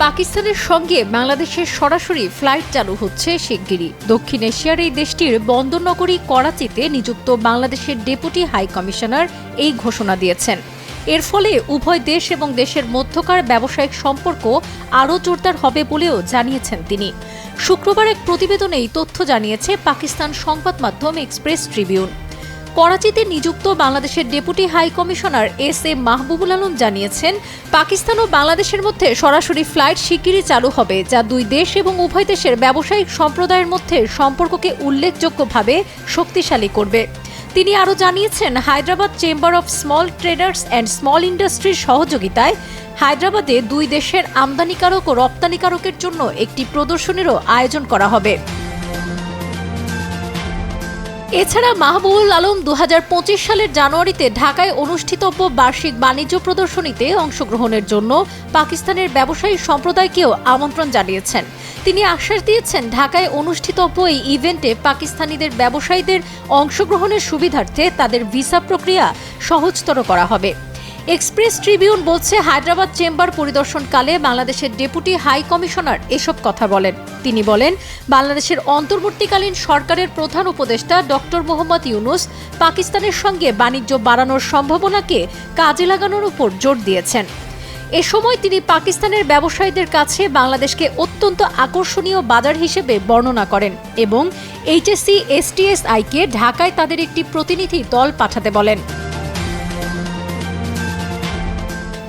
পাকিস্তানের সঙ্গে বাংলাদেশের সরাসরি ফ্লাইট চালু হচ্ছে শিগগিরই। দক্ষিণ এশিয়ার এই দেশটির বন্দরনগরী করাচিতে নিযুক্ত বাংলাদেশের ডেপুটি হাই কমিশনার এই ঘোষণা দিয়েছেন। এর ফলে উভয় দেশ এবং দেশের মধ্যকার ব্যবসায়িক সম্পর্ক আরও জোরদার হবে বলেও জানিয়েছেন তিনি। শুক্রবার এক প্রতিবেদনে এই তথ্য জানিয়েছে পাকিস্তান সংবাদ মাধ্যম এক্সপ্রেস ট্রিবিউন। করাচিতে নিযুক্ত বাংলাদেশের deputy high commissioner S A. Mahbubul Alam জানিয়েছেন, পাকিস্তান ও বাংলাদেশের মধ্যে সরাসরি ফ্লাইট শিগগিরই চালু হবে, যা দুই দেশ এবং উভয় দেশের ব্যবসায়িক সম্প্রদায়ের মধ্যে সম্পর্ককে উল্লেখযোগ্যভাবে শক্তিশালী করবে। তিনি আরও জানিয়েছেন, Hyderabad chamber of small traders and small ইন্ডাস্ট্রির সহযোগিতায় হায়দ্রাবাদে দুই দেশের আমদানিকারক ও রপ্তানিকারকের জন্য একটি প্রদর্শনীরও আয়োজন করা হবে। এছাড়া মাহবুবুল আলম 2025 সালের জানুয়ারিতে ঢাকায় অনুষ্ঠিতব্য বার্ষিক বাণিজ্য প্রদর্শনীতে অংশগ্রহণের জন্য পাকিস্তানের ব্যবসায়ী সম্প্রদায়কেও আমন্ত্রণ জানিয়েছেন। তিনি আশ্বাস দিয়েছেন, ঢাকায় অনুষ্ঠিতব্য এই ইভেন্টে পাকিস্তানিদের ব্যবসায়ীদের অংশগ্রহণের সুবিধার্থে তাদের ভিসা প্রক্রিয়া সহজতর করা হবে। এক্সপ্রেস ট্রিবিউন বলছে, হায়দ্রাবাদ চেম্বার পরিদর্শনকালে বাংলাদেশের ডেপুটি হাই কমিশনার এসব কথা বলেন। তিনি বলেন, বাংলাদেশের অন্তর্বর্তীকালীন সরকারের প্রধান উপদেষ্টা ডক্টর মোহাম্মদ ইউনুস পাকিস্তানের সঙ্গে বাণিজ্য বাড়ানোর সম্ভাবনাকে কাজে লাগানোর উপর জোর দিয়েছেন। এ সময় তিনি পাকিস্তানের ব্যবসায়ীদের কাছে বাংলাদেশকে অত্যন্ত আকর্ষণীয় বাজার হিসেবে বর্ণনা করেন এবং HSC-STSI-কে ঢাকায় তাদের একটি প্রতিনিধি দল পাঠাতে বলেন।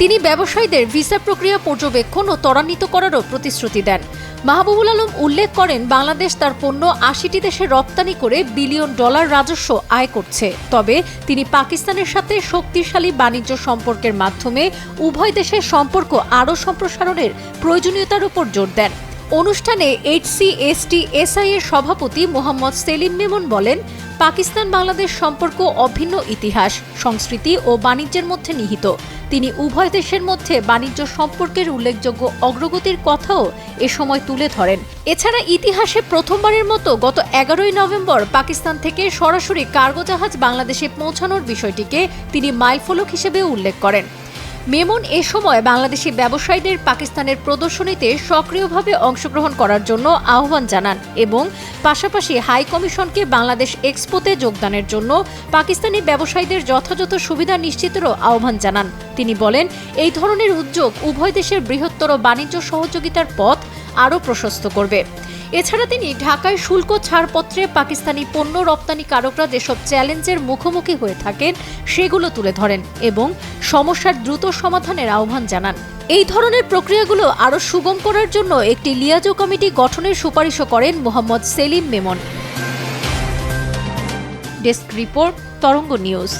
তিনি ব্যবসায়ীদের ভিসা প্রক্রিয়া পর্যবেক্ষণ ও ত্বরান্বিত করারও প্রতিশ্রুতি দেন। মাহবুবুল আলম উল্লেখ করেন, বাংলাদেশ তার পণ্য 80টি দেশে রপ্তানি করে বিলিয়ন ডলার রাজস্ব আয় করছে। তবে তিনি পাকিস্তানের সাথে শক্তিশালী বাণিজ্য সম্পর্কের মাধ্যমে উভয় দেশের সম্পর্ক আরও সম্প্রসারণের প্রয়োজনীয়তার উপর জোর দেন। অনুষ্ঠানে HSC-STSI এর সভাপতি মোহাম্মদ সেলিম মেমন বলেন, পাকিস্তান বাংলাদেশ সম্পর্ক অভিন্ন ইতিহাস, সংস্কৃতি ও বাণিজ্যের মধ্যে নিহিত। তিনি উভয় দেশের মধ্যে বাণিজ্য সম্পর্কের উল্লেখযোগ্য অগ্রগতির কথাও এ সময় তুলে ধরেন। এছাড়া ইতিহাসে প্রথমবারের মতো গত 11ই নভেম্বর পাকিস্তান থেকে সরাসরি কার্গো জাহাজ বাংলাদেশে পৌঁছানোর বিষয়টিকে তিনি মাইলফলক হিসেবে উল্লেখ করেন। মেমন এ সময় বাংলাদেশি ব্যবসায়ীদের পাকিস্তানের প্রদর্শনীতে সক্রিয়ভাবে অংশগ্রহণ করার জন্য আহ্বান জানান এবং পাশাপাশি হাই কমিশনকে বাংলাদেশ এক্সপোতে যোগদানের জন্য পাকিস্তানি ব্যবসায়ীদের যথাযথ সুবিধা নিশ্চিতেরও আহ্বান জানান। তিনি বলেন, এই ধরনের উদ্যোগ উভয় দেশের বৃহত্তর বাণিজ্য সহযোগিতার পথ আরও প্রশস্ত করবে। এছাড়া তিনি ঢাকায় শুল্ক ছাড়পত্রে পাকিস্তানি পণ্য রপ্তানিকারকরা যেসব চ্যালেঞ্জের মুখোমুখি হয়ে থাকেন সেগুলো তুলে ধরেন এবং সমস্যার দ্রুত সমাধানের আহ্বান জানান। এই ধরনের প্রক্রিয়াগুলো আরও সুগম করার জন্য একটি লিয়াজো কমিটি গঠনের সুপারিশও করেন মোহাম্মদ সেলিম মেমন। ডেস্ক রিপোর্ট, তরঙ্গ নিউজ।